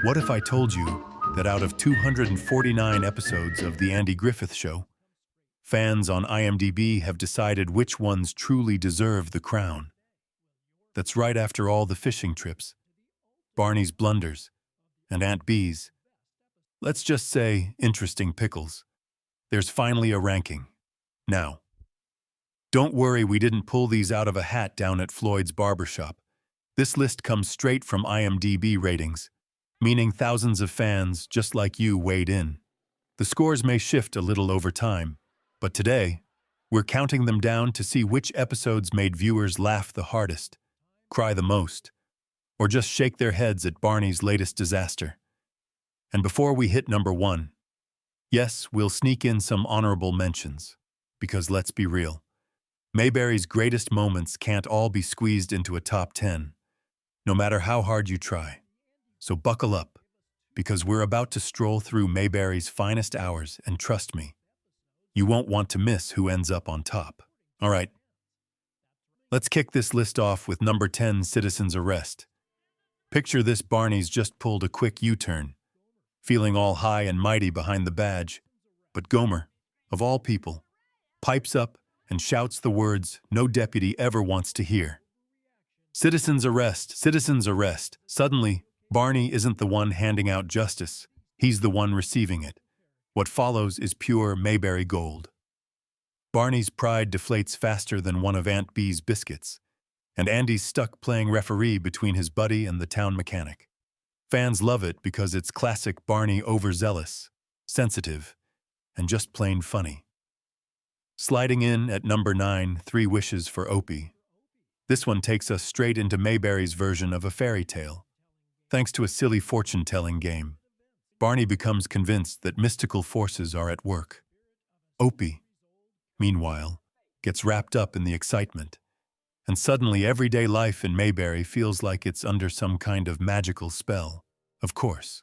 What if I told you that out of 249 episodes of The Andy Griffith Show, fans on IMDb have decided which ones truly deserve the crown? That's right after all the fishing trips, Barney's blunders, and Aunt B's, let's just say, interesting pickles. There's finally a ranking. Now, don't worry, we didn't pull these out of a hat down at Floyd's barbershop. This list comes straight from IMDb ratings, meaning thousands of fans just like you weighed in. The scores may shift a little over time, but today, we're counting them down to see which episodes made viewers laugh the hardest, cry the most, or just shake their heads at Barney's latest disaster. And before we hit number 1, yes, we'll sneak in some honorable mentions, because let's be real, Mayberry's greatest moments can't all be squeezed into a top 10, no matter how hard you try. So buckle up, because we're about to stroll through Mayberry's finest hours, and trust me, you won't want to miss who ends up on top. All right, let's kick this list off with number 10, Citizen's Arrest. Picture this: Barney's just pulled a quick U-turn, feeling all high and mighty behind the badge, but Gomer, of all people, pipes up and shouts the words no deputy ever wants to hear. Citizen's arrest, citizen's arrest. Suddenly, Barney isn't the one handing out justice, he's the one receiving it. What follows is pure Mayberry gold. Barney's pride deflates faster than one of Aunt B's biscuits, and Andy's stuck playing referee between his buddy and the town mechanic. Fans love it because it's classic Barney, overzealous, sensitive, and just plain funny. Sliding in at number 9, 3 Wishes for Opie. This one takes us straight into Mayberry's version of a fairy tale. Thanks to a silly fortune-telling game, Barney becomes convinced that mystical forces are at work. Opie, meanwhile, gets wrapped up in the excitement, and suddenly everyday life in Mayberry feels like it's under some kind of magical spell. Of course,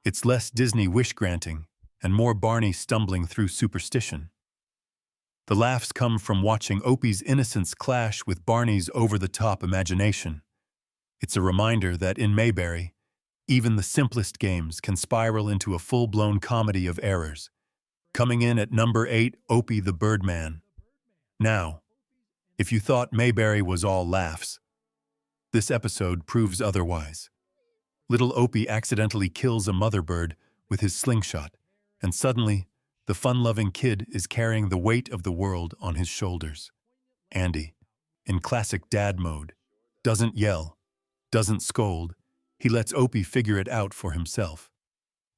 it's less Disney wish-granting and more Barney stumbling through superstition. The laughs come from watching Opie's innocence clash with Barney's over-the-top imagination. It's a reminder that in Mayberry, even the simplest games can spiral into a full-blown comedy of errors. Coming in at number 8, Opie the Birdman. Now, if you thought Mayberry was all laughs, this episode proves otherwise. Little Opie accidentally kills a mother bird with his slingshot, and suddenly, the fun-loving kid is carrying the weight of the world on his shoulders. Andy, in classic dad mode, doesn't yell, doesn't scold, he lets Opie figure it out for himself.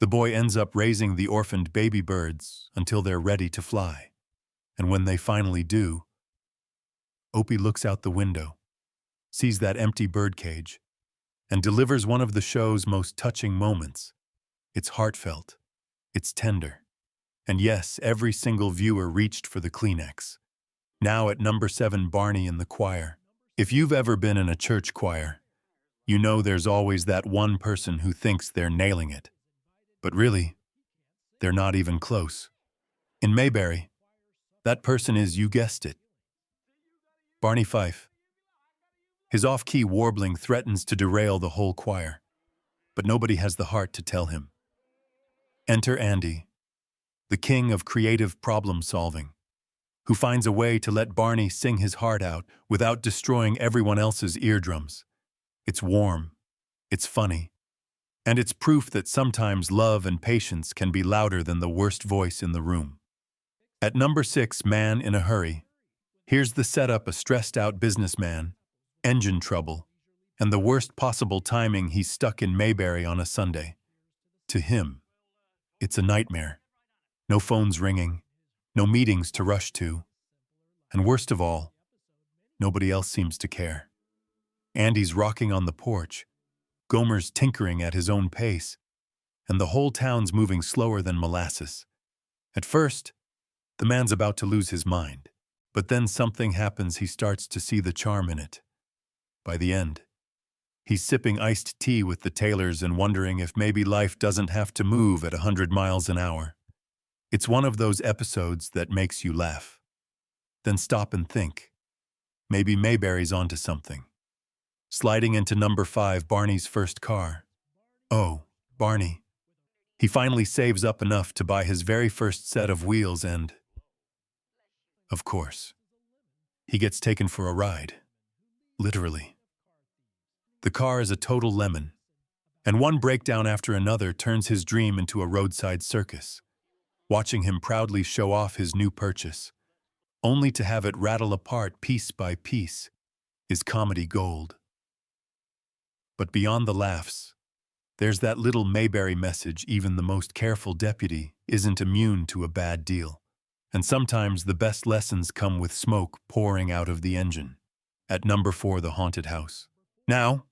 The boy ends up raising the orphaned baby birds until they're ready to fly. And when they finally do, Opie looks out the window, sees that empty birdcage, and delivers one of the show's most touching moments. It's heartfelt, it's tender. And yes, every single viewer reached for the Kleenex. Now at number 7, Barney in the choir. If you've ever been in a church choir, you know there's always that one person who thinks they're nailing it. But really, they're not even close. In Mayberry, that person is, you guessed it, Barney Fife. His off-key warbling threatens to derail the whole choir, but nobody has the heart to tell him. Enter Andy, the king of creative problem-solving, who finds a way to let Barney sing his heart out without destroying everyone else's eardrums. It's warm, it's funny, and it's proof that sometimes love and patience can be louder than the worst voice in the room. At number 6, Man in a Hurry. Here's the setup: a stressed-out businessman, engine trouble, and the worst possible timing, he's stuck in Mayberry on a Sunday. To him, it's a nightmare. No phones ringing, no meetings to rush to, and worst of all, nobody else seems to care. Andy's rocking on the porch, Gomer's tinkering at his own pace, and the whole town's moving slower than molasses. At first, the man's about to lose his mind, but then something happens. He starts to see the charm in it. By the end, he's sipping iced tea with the Taylors and wondering if maybe life doesn't have to move at 100 miles an hour. It's one of those episodes that makes you laugh, then stop and think. Maybe Mayberry's onto something. Sliding into number 5, Barney's first car. Oh, Barney. He finally saves up enough to buy his very first set of wheels and, of course, he gets taken for a ride. Literally. The car is a total lemon, and one breakdown after another turns his dream into a roadside circus. Watching him proudly show off his new purchase, only to have it rattle apart piece by piece, is comedy gold. But beyond the laughs, there's that little Mayberry message even the most careful deputy isn't immune to a bad deal. And sometimes the best lessons come with smoke pouring out of the engine. At number 4, The Haunted House. Now,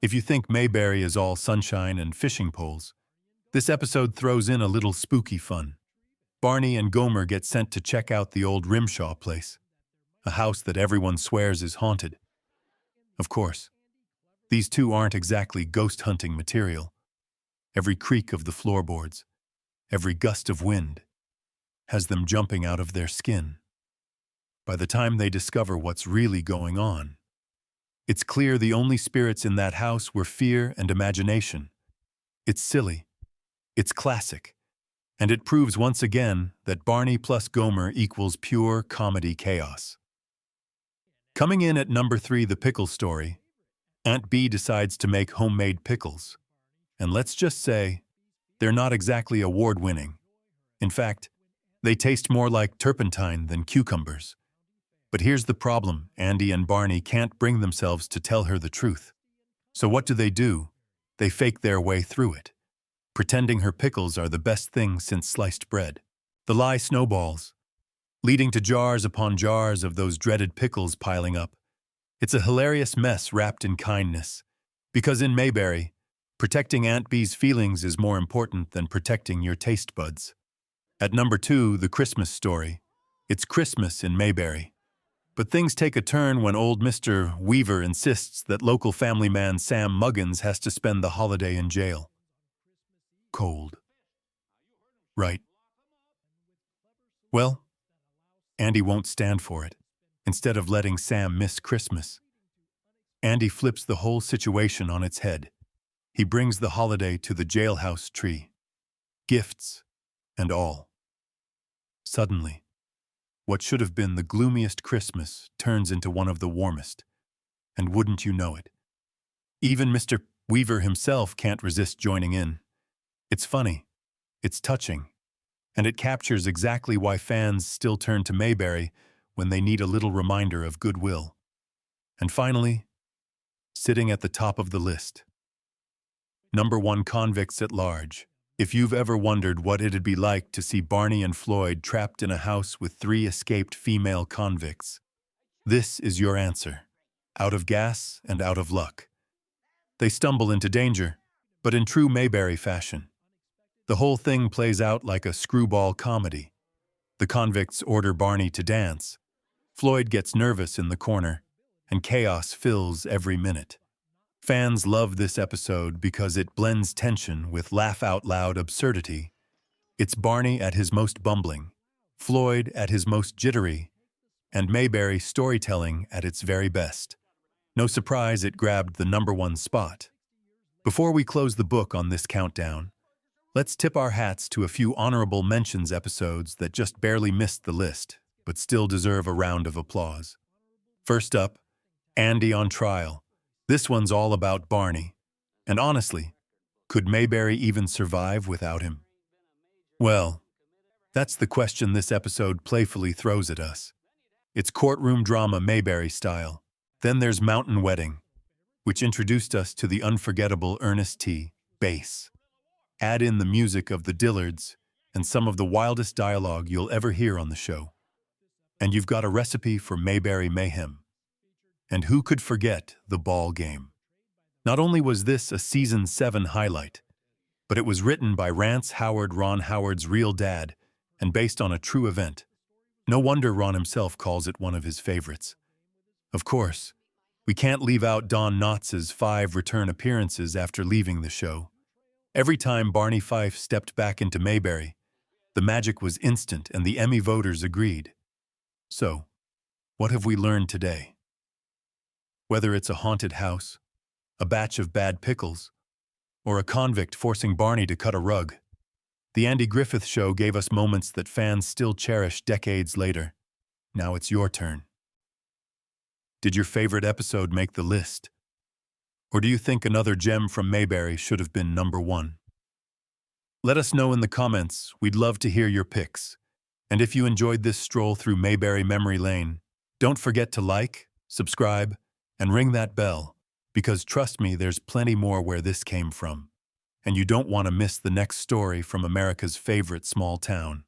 if you think Mayberry is all sunshine and fishing poles, this episode throws in a little spooky fun. Barney and Gomer get sent to check out the old Rimshaw place, a house that everyone swears is haunted. Of course, these two aren't exactly ghost hunting material. Every creak of the floorboards, every gust of wind, has them jumping out of their skin. By the time they discover what's really going on, it's clear the only spirits in that house were fear and imagination. It's silly, it's classic, and it proves once again that Barney plus Gomer equals pure comedy chaos. Coming in at number 3, The Pickles Story, Aunt Bee decides to make homemade pickles. And let's just say, they're not exactly award-winning. In fact, they taste more like turpentine than cucumbers. But here's the problem: Andy and Barney can't bring themselves to tell her the truth. So what do? They fake their way through it, pretending her pickles are the best thing since sliced bread. The lie snowballs, leading to jars upon jars of those dreaded pickles piling up. It's a hilarious mess wrapped in kindness, because in Mayberry, protecting Aunt Bee's feelings is more important than protecting your taste buds. At number 2, The Christmas Story. It's Christmas in Mayberry. But things take a turn when old Mr. Weaver insists that local family man Sam Muggins has to spend the holiday in jail. Cold. Right. Well, Andy won't stand for it. Instead of letting Sam miss Christmas, Andy flips the whole situation on its head. He brings the holiday to the jailhouse tree. Gifts and all. Suddenly, what should have been the gloomiest Christmas turns into one of the warmest. And wouldn't you know it, even Mr. Weaver himself can't resist joining in. It's funny, it's touching, and it captures exactly why fans still turn to Mayberry when they need a little reminder of goodwill. And finally, sitting at the top of the list, number 1, Convicts at Large. If you've ever wondered what it'd be like to see Barney and Floyd trapped in a house with 3 escaped female convicts, this is your answer. Out of gas and out of luck. They stumble into danger, but in true Mayberry fashion. The whole thing plays out like a screwball comedy. The convicts order Barney to dance. Floyd gets nervous in the corner, and chaos fills every minute. Fans love this episode because it blends tension with laugh-out-loud absurdity. It's Barney at his most bumbling, Floyd at his most jittery, and Mayberry storytelling at its very best. No surprise it grabbed the number 1 spot. Before we close the book on this countdown, let's tip our hats to a few honorable mentions episodes that just barely missed the list, but still deserve a round of applause. First up, Andy on Trial. This one's all about Barney. And honestly, could Mayberry even survive without him? Well, that's the question this episode playfully throws at us. It's courtroom drama Mayberry style. Then there's Mountain Wedding, which introduced us to the unforgettable Ernest T. bass. Add in the music of the Dillards and some of the wildest dialogue you'll ever hear on the show, and you've got a recipe for Mayberry mayhem. And who could forget the ball game? Not only was this a Season 7 highlight, but it was written by Rance Howard, Ron Howard's real dad, and based on a true event. No wonder Ron himself calls it one of his favorites. Of course, we can't leave out Don Knotts' 5 return appearances after leaving the show. Every time Barney Fife stepped back into Mayberry, the magic was instant and the Emmy voters agreed. So, what have we learned today? Whether it's a haunted house, a batch of bad pickles, or a convict forcing Barney to cut a rug. The Andy Griffith Show gave us moments that fans still cherish decades later. Now it's your turn. Did your favorite episode make the list? Or do you think another gem from Mayberry should have been number one? Let us know in the comments. We'd love to hear your picks. And if you enjoyed this stroll through Mayberry memory lane, don't forget to like, subscribe, and ring that bell, because trust me, there's plenty more where this came from. And you don't want to miss the next story from America's favorite small town.